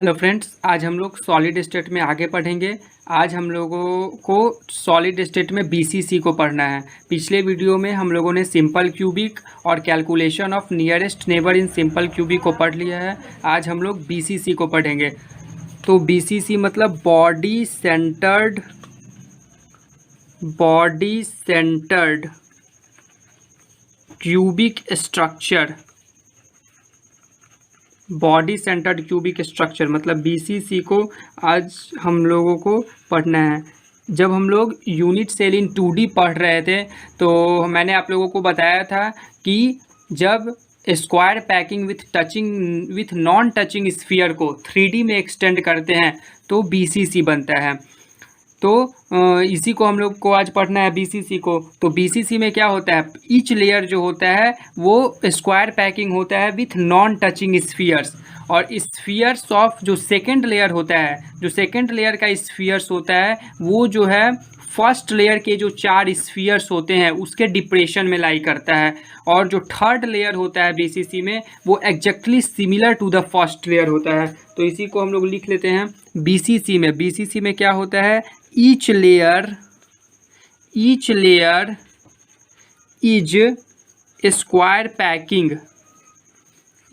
Hello friends, आज हम लोग सॉलिड स्टेट में आगे पढ़ेंगे। आज हम लोगों को सॉलिड स्टेट में बीसीसी को पढ़ना है। पिछले वीडियो में हम लोगों ने सिंपल क्यूबिक और calculation of nearest neighbour in simple cubic को पढ़ लिया है। आज हम लोग बीसीसी को पढ़ेंगे। तो बीसीसी मतलब body centred cubic structure. Body centred cubic structure मतलब बीसीसी को आज हम लोगों को पढ़ना है। जब हम लोग यूनिट सेल इन 2D पढ़ रहे थे तो मैंने आप लोगों को बताया था कि जब square packing with non touching sphere को 3D में एक्सटेंड करते हैं तो बीसीसी बनता है। तो इसी को हम लोग को आज पढ़ना है बीसीसी को। तो बीसीसी में क्या होता है, ईच लेयर जो होता है वो स्क्वायर पैकिंग होता है विथ नॉन टचिंग स्फीयर्स, और स्फीयर्स ऑफ जो सेकंड लेयर होता है, जो सेकंड लेयर का स्फीयर्स होता है वो जो है फर्स्ट लेयर के जो 4 स्फीयर्स होते हैं उसके डिप्रेशन में लाई करता है। और जो थर्ड लेयर होता है बीसीसी में वो exactly similar to the first layer होता है। तो इसी को हम लोग लिख लेते हैं बीसीसी में क्या होता है, each layer is square packing.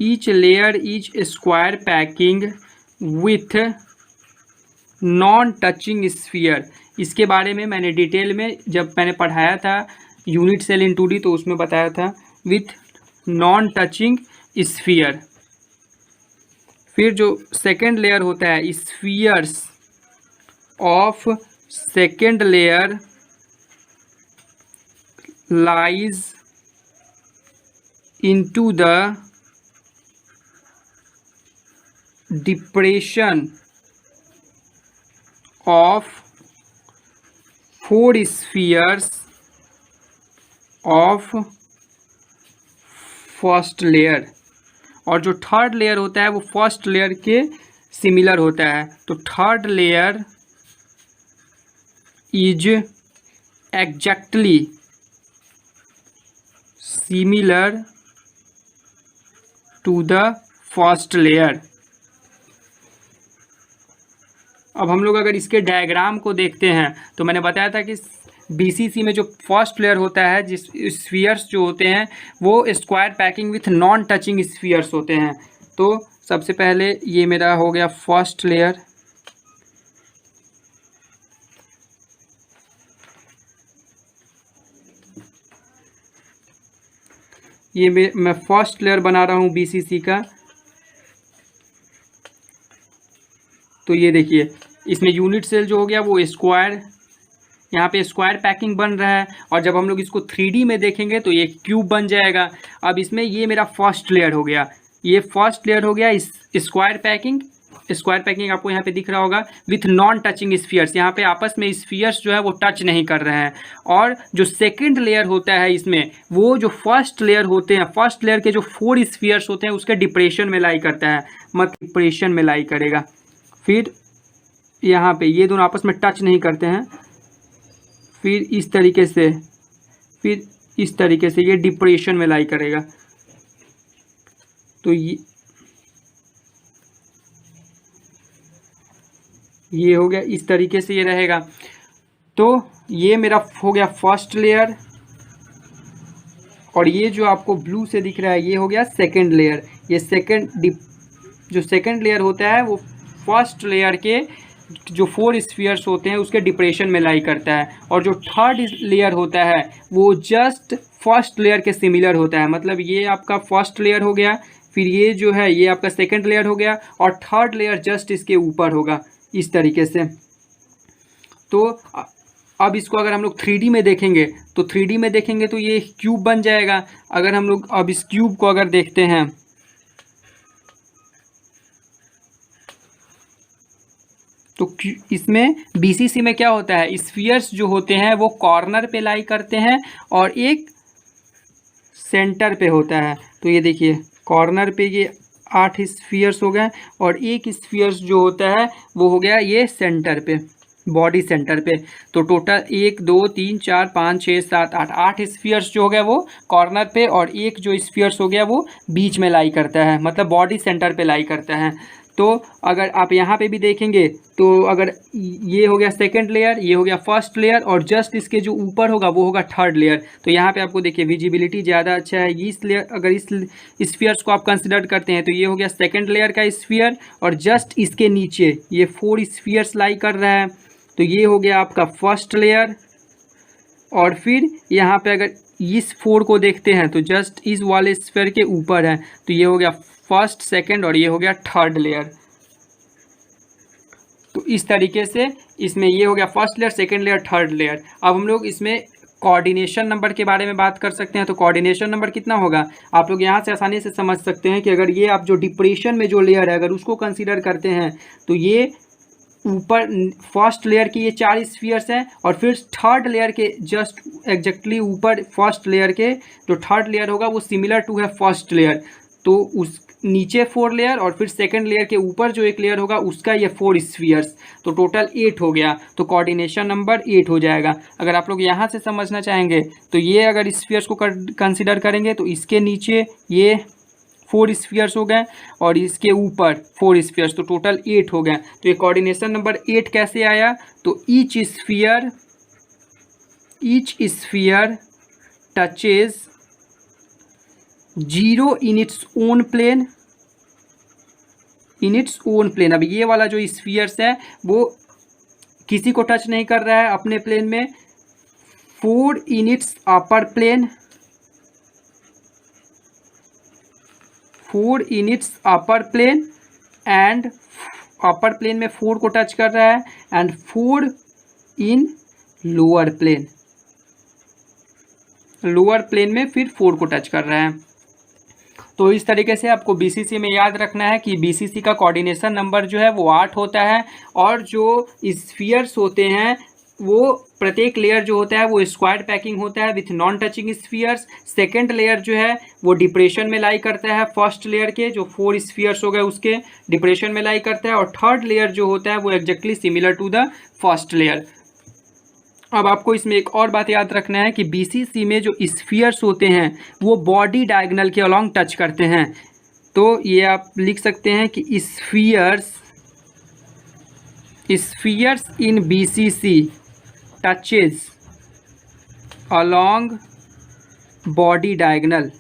Each layer is square packing with non-touching sphere. इसके बारे में मैंने डिटेल में जब मैंने पढ़ाया था यूनिट सेल इन 2D तो उसमें बताया था विथ नॉन टचिंग स्फीयर। फिर जो सेकेंड लेयर होता है, spheres of second layer lies into the depression of 4 spheres of first layer. और जो थर्ड लेयर होता है वो फर्स्ट लेयर के सिमिलर होता है। तो third layer is exactly similar to the first layer। अब हम लोग अगर इसके डायग्राम को देखते हैं तो मैंने बताया था कि बीसीसी में जो फर्स्ट लेयर होता है, जिस स्फीयर्स जो होते हैं वो square packing with non touching spheres होते हैं। तो सबसे पहले ये मेरा हो गया फर्स्ट लेयर। ये मैं फर्स्ट लेयर बना रहा हूँ बीसीसी का। तो ये देखिए इसमें यूनिट सेल जो हो गया वो स्क्वायर, यहाँ पे स्क्वायर पैकिंग बन रहा है। और जब हम लोग इसको 3D में देखेंगे तो ये क्यूब बन जाएगा। अब इसमें ये मेरा फर्स्ट लेयर हो गया, ये फर्स्ट लेयर हो गया इस स्क्वायर पैकिंग आपको यहाँ पे दिख रहा होगा विथ नॉन टचिंग स्फीयर्स। यहाँ पे आपस में स्फीयर्स जो है वो टच नहीं कर रहे हैं। और जो सेकंड लेयर होता है इसमें वो जो फर्स्ट लेयर होते हैं, फर्स्ट लेयर के जो 4 स्फीयर्स होते हैं उसके डिप्रेशन में लाई करता है, मतलब डिप्रेशन में लाई करेगा। फिर यहाँ पे ये दोनों आपस में टच नहीं करते हैं। फिर इस तरीके से ये डिप्रेशन में लाई करेगा। तो ये हो गया, इस तरीके से ये रहेगा। तो ये मेरा हो गया फर्स्ट लेयर। और ये जो आपको ब्लू से दिख रहा है ये हो गया सेकंड लेयर। ये जो सेकंड लेयर होता है वो फर्स्ट लेयर के जो 4 स्फीयर्स होते हैं उसके डिप्रेशन में लाई करता है। और जो थर्ड लेयर होता है वो जस्ट फर्स्ट लेयर के सिमिलर होता है, मतलब ये आपका फर्स्ट लेयर हो गया, फिर ये जो है ये आपका सेकंड लेयर हो गया और थर्ड लेयर जस्ट इसके ऊपर होगा, इस तरीके से। तो अब इसको अगर हम लोग 3D में देखेंगे तो ये क्यूब बन जाएगा। अगर हम लोग अब इस क्यूब को अगर देखते हैं तो इसमें बीसीसी में क्या होता है, स्फीयर्स जो होते हैं वो कॉर्नर पे लाई करते हैं और एक सेंटर पे होता है। तो ये देखिए कॉर्नर पे ये 8 स्फीयर्स हो गए और एक स्फीयर्स जो होता है वो हो गया ये सेंटर पे, बॉडी सेंटर पे। तो टोटल 1 2 3 4 5 6 7 8 स्फीयर्स जो हो गया वो कॉर्नर पे और एक जो स्फीयर्स हो गया वो बीच में लाई करता है, मतलब बॉडी सेंटर पे लाई करता है। तो अगर आप यहाँ पे भी देखेंगे तो अगर ये हो गया सेकंड लेयर, ये हो गया फर्स्ट लेयर, और जस्ट इसके जो ऊपर होगा वो होगा थर्ड लेयर। तो यहाँ पे आपको देखिए विजिबिलिटी ज़्यादा अच्छा है। इस लेयर, अगर इस स्फीयर्स को आप कंसिडर करते हैं तो ये हो गया सेकंड लेयर का स्फीयर, और जस्ट इसके नीचे ये 4 स्फीयर्स लाई कर रहा है, तो ये हो गया आपका फर्स्ट लेयर। और फिर यहाँ पे अगर इस 4 को देखते हैं तो जस्ट इस वाले स्फीयर के ऊपर है, तो ये हो गया फर्स्ट, सेकंड, और ये हो गया थर्ड लेयर। तो इस तरीके से इसमें ये हो गया first layer, second layer, third layer. अब हम लोग इसमें कोऑर्डिनेशन नंबर के बारे में बात कर सकते हैं। तो कोऑर्डिनेशन नंबर कितना होगा, आप लोग यहाँ से आसानी से समझ सकते हैं कि अगर ये आप जो डिप्रेशन में जो लेयर है अगर उसको कंसीडर करते हैं तो ये ऊपर फर्स्ट लेयर की ये 4 स्फीयर्स हैं, और फिर थर्ड लेयर के जस्ट एग्जैक्टली ऊपर फर्स्ट लेयर के जो थर्ड लेयर होगा वो सिमिलर टू है फर्स्ट लेयर, तो उस नीचे 4 लेयर, और फिर सेकंड लेयर के ऊपर जो एक लेयर होगा उसका ये 4 स्फीयर्स, तो टोटल 8 हो गया। तो कोऑर्डिनेशन नंबर 8 हो जाएगा। अगर आप लोग यहाँ से समझना चाहेंगे तो ये अगर स्फीयर्स को कंसिडर करेंगे तो इसके नीचे ये 4 स्फीयर्स हो गए और इसके ऊपर 4 स्फीयर्स, तो टोटल 8 हो गए। तो ये कोऑर्डिनेशन नंबर 8 कैसे आया, तो each sphere touches 0 in its own plane, अब ये वाला जो स्फीयर्स है वो किसी को टच नहीं कर रहा है अपने प्लेन में। 4 in its upper plane, 4 in its upper plane, and upper plane में 4 को टच कर रहा है, and 4 in lower plane, lower plane में फिर 4 को टच कर रहा है। तो इस तरीके से आपको बीसीसी में याद रखना है कि बीसीसी का कोऑर्डिनेशन नंबर जो है वो 8 होता है, और जो स्फीयर्स होते हैं वो प्रत्येक लेयर जो होता है वो स्क्वायर पैकिंग होता है with non touching spheres. Second layer जो है वो डिप्रेशन में लाई करता है, फर्स्ट लेयर के जो 4 स्फीयर्स हो गए उसके डिप्रेशन में लाई करता है, और थर्ड लेयर जो होता है वो exactly similar to the first layer. अब आपको इसमें एक और बात याद रखना है कि बीसीसी में जो स्फीयर्स होते हैं वो बॉडी डायगोनल के अलोंग टच करते हैं। तो ये आप लिख सकते हैं कि spheres in BCC touches along body diagonal,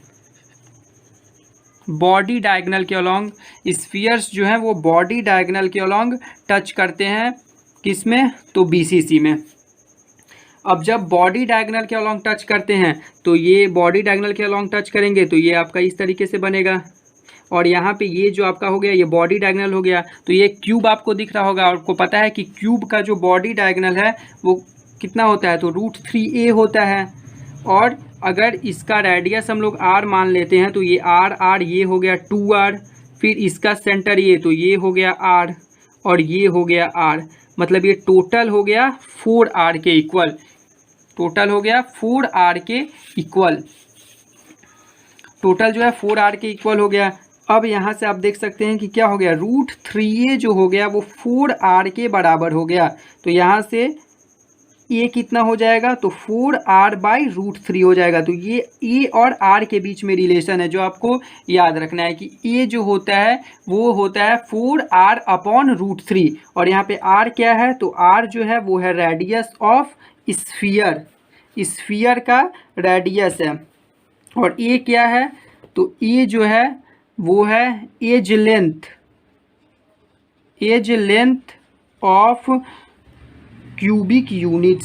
body diagonal के अलोंग स्फीयर्स जो हैं वो बॉडी डायगोनल के अलोंग टच करते हैं, किसमें, तो बीसीसी में। अब जब बॉडी डायगोनल के अलोंग टच करते हैं तो ये बॉडी डायगोनल के अलोंग टच करेंगे तो ये आपका इस तरीके से बनेगा, और यहाँ पे ये जो आपका हो गया ये बॉडी डायगोनल हो गया। तो ये क्यूब आपको दिख रहा होगा, आपको पता है कि क्यूब का जो बॉडी डायगोनल है वो कितना होता है, तो √3a होता है। और अगर इसका रेडियस हम लोग r मान लेते हैं तो ये r ये हो गया 2r, फिर इसका सेंटर ये, तो ये हो गया r और ये हो गया r, मतलब ये टोटल हो गया 4r के इक्वल, टोटल हो गया 4r के इक्वल, टोटल जो है 4r के इक्वल हो गया। अब यहाँ से आप देख सकते हैं कि क्या हो गया, √3a जो हो गया वो 4r के बराबर हो गया। तो यहाँ से a कितना हो जाएगा, तो 4r/√3 हो जाएगा। तो ये a और r के बीच में रिलेशन है जो आपको याद रखना है कि a जो होता है वो होता है 4r/√3, और यहाँ पे r क्या है, तो r जो है वो है रेडियस ऑफ स्फीयर, स्फीयर का रेडियस है, और a क्या है, तो a जो है वो है edge length of cubic unit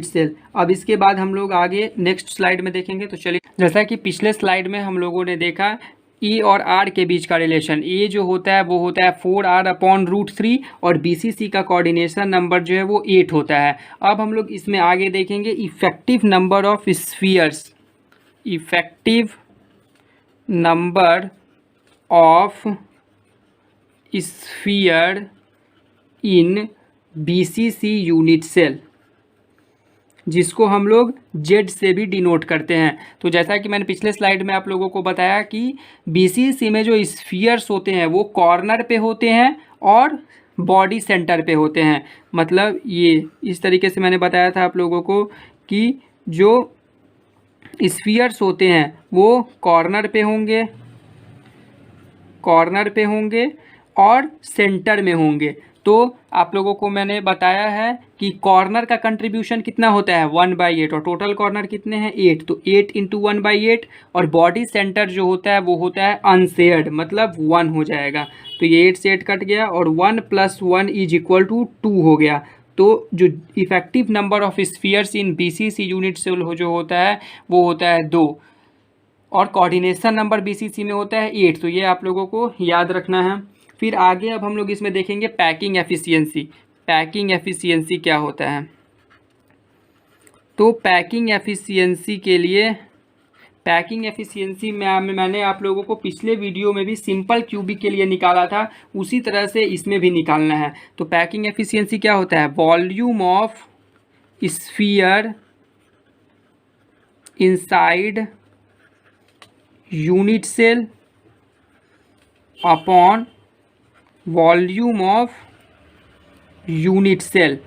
cell. अब इसके बाद हम लोग आगे नेक्स्ट स्लाइड में देखेंगे। तो चलिए, जैसा कि पिछले स्लाइड में हम लोगों ने देखा E और R के बीच का रिलेशन, E जो होता है वो होता है 4r/√3, और BCC का कोऑर्डिनेशन नंबर जो है वो 8 होता है। अब हम लोग इसमें आगे देखेंगे effective number of spheres, effective number of sphere in BCC unit cell, जिसको हम लोग Z से भी डिनोट करते हैं। तो जैसा कि मैंने पिछले स्लाइड में आप लोगों को बताया कि BCC में जो स्फीयर्स होते हैं वो कॉर्नर पे होते हैं और बॉडी सेंटर पे होते हैं। मतलब ये इस तरीके से मैंने बताया था आप लोगों को कि जो स्फीयर्स होते हैं वो कॉर्नर पे होंगे कॉर्नर पे होंगे और सेंटर में होंगे। तो आप लोगों को मैंने बताया है कि कॉर्नर का कंट्रीब्यूशन कितना होता है 1/8 और टोटल कॉर्नर कितने हैं 8, तो 8 इंटू 1/8 और बॉडी सेंटर जो होता है वो होता है अनशेयर्ड मतलब 1 हो जाएगा। तो ये 8 से 8 कट गया और 1 + 1 = 2 हो गया। तो जो effective number of spheres in BCC unit cell जो होता है वो होता है 2 और कोऑर्डिनेशन नंबर BCC में होता है 8। तो ये आप लोगों को याद रखना है। फिर आगे अब हम लोग इसमें देखेंगे पैकिंग एफिशिएंसी। पैकिंग एफिशिएंसी क्या होता है? तो पैकिंग एफिशिएंसी के लिए पैकिंग एफिशिएंसी में मैंने आप लोगों को पिछले वीडियो में भी सिंपल क्यूबिक के लिए निकाला था, उसी तरह से इसमें भी निकालना है। तो पैकिंग एफिशिएंसी क्या होता है? Volume of sphere inside unit cell upon volume of unit cell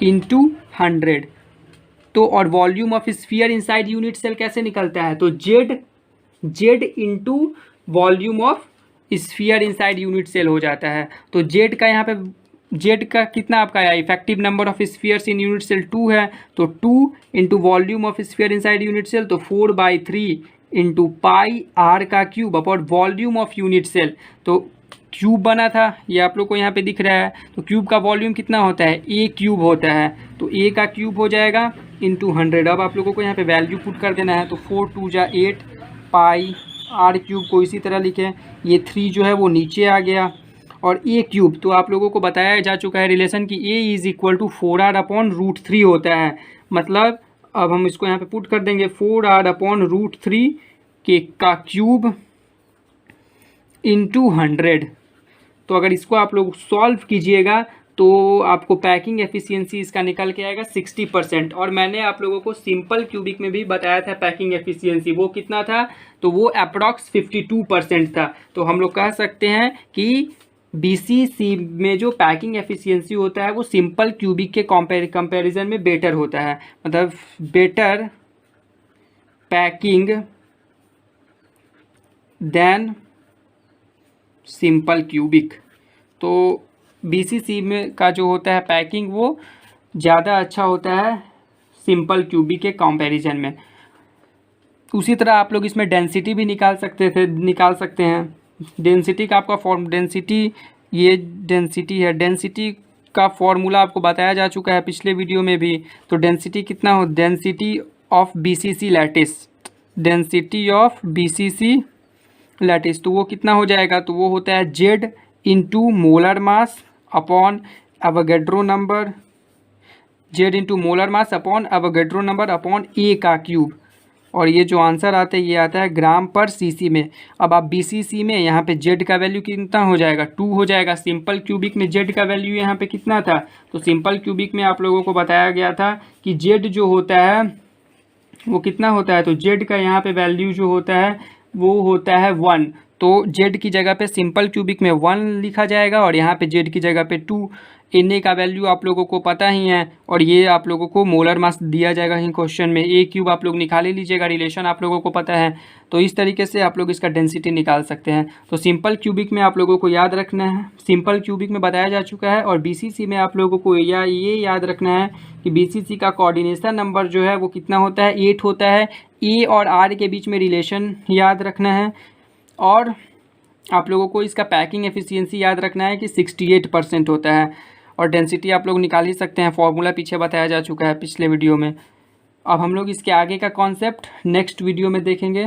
into 100। तो और volume of sphere inside unit cell कैसे निकलता है? तो Z into volume of sphere inside unit cell हो जाता है। तो जेड का यहाँ पे जेड का कितना आपका आया? Effective number of spheres in unit cell 2 है, तो 2 into volume of sphere inside unit cell, तो 4/3 इंटू पाई आर का cube upon volume of unit cell. तो क्यूब बना था, ये आप लोग को यहाँ पे दिख रहा है। तो क्यूब का वॉल्यूम कितना होता है? ए क्यूब होता है, तो ए का क्यूब हो जाएगा इंटू 100। अब आप लोगों को यहाँ पे वैल्यू पुट कर देना है। तो 4 × 2 = 8 पाई आर क्यूब को इसी तरह लिखें। ये 3 जो है वो नीचे आ गया और ए क्यूब तो आप लोगों को बताया जा चुका है रिलेशन कि ए = 4r/√3 होता है। मतलब अब हम इसको यहाँ पे पुट कर देंगे 4r/√3 के का क्यूब इंटू 100। तो अगर इसको आप लोग सॉल्व कीजिएगा तो आपको पैकिंग एफिशिएंसी इसका निकल के आएगा 60%। और मैंने आप लोगों को सिंपल क्यूबिक में भी बताया था पैकिंग एफिशिएंसी, वो कितना था? तो वो अप्रॉक्स 52% था। तो हम लोग कह सकते हैं कि BCC में जो पैकिंग एफिशिएंसी होता है वो सिंपल क्यूबिक के कंपैरिजन में बेटर होता है, मतलब better packing than simple cubic. तो BCC में का जो होता है पैकिंग वो ज़्यादा अच्छा होता है सिंपल क्यूबिक के कंपैरिजन में। उसी तरह आप लोग इसमें डेंसिटी भी निकाल सकते हैं। डेंसिटी का आपका फॉर्म ये डेंसिटी है। डेंसिटी का फॉर्मूला आपको बताया जा चुका है पिछले वीडियो में भी। तो डेंसिटी कितना हो? Density of BCC lattice, density of BCC lattice तो वो कितना हो जाएगा? तो वो होता है Z into molar mass upon Avogadro number, Z into molar mass upon Avogadro number upon a का क्यूब। और ये जो आंसर आता है ये आता है g/cc में। अब आप BCC में यहाँ पे जेड का वैल्यू कितना हो जाएगा? 2 हो जाएगा। सिंपल क्यूबिक में जेड का वैल्यू यहाँ पे कितना था? तो सिंपल क्यूबिक में आप लोगों को बताया गया था कि जेड जो होता है वो कितना होता है? तो जेड का यहाँ पे वैल्यू जो होता है वो होता है 1। तो जेड की जगह पे सिंपल क्यूबिक में 1 लिखा जाएगा और यहाँ पे जेड की जगह पे 2। Na का वैल्यू आप लोगों को पता ही है और ये आप लोगों को मोलर मास दिया जाएगा ही क्वेश्चन में। ए क्यूब आप लोग निकाल ही लीजिएगा, रिलेशन आप लोगों को पता है। तो इस तरीके से आप लोग इसका डेंसिटी निकाल सकते हैं। तो सिंपल क्यूबिक में आप लोगों को याद रखना है, सिंपल क्यूबिक में बताया जा चुका है। और BCC में आप लोगों को ये याद रखना है कि BCC का कोऑर्डिनेशन नंबर जो है वो कितना होता है? 8 होता है। ए और आर के बीच में रिलेशन याद रखना है। और आप लोगों को इसका पैकिंग एफिशिएंसी याद रखना है कि 68% होता है। और डेंसिटी आप लोग निकाल ही सकते हैं, फॉर्मूला पीछे बताया जा चुका है पिछले वीडियो में। अब हम लोग इसके आगे का कॉन्सेप्ट नेक्स्ट वीडियो में देखेंगे।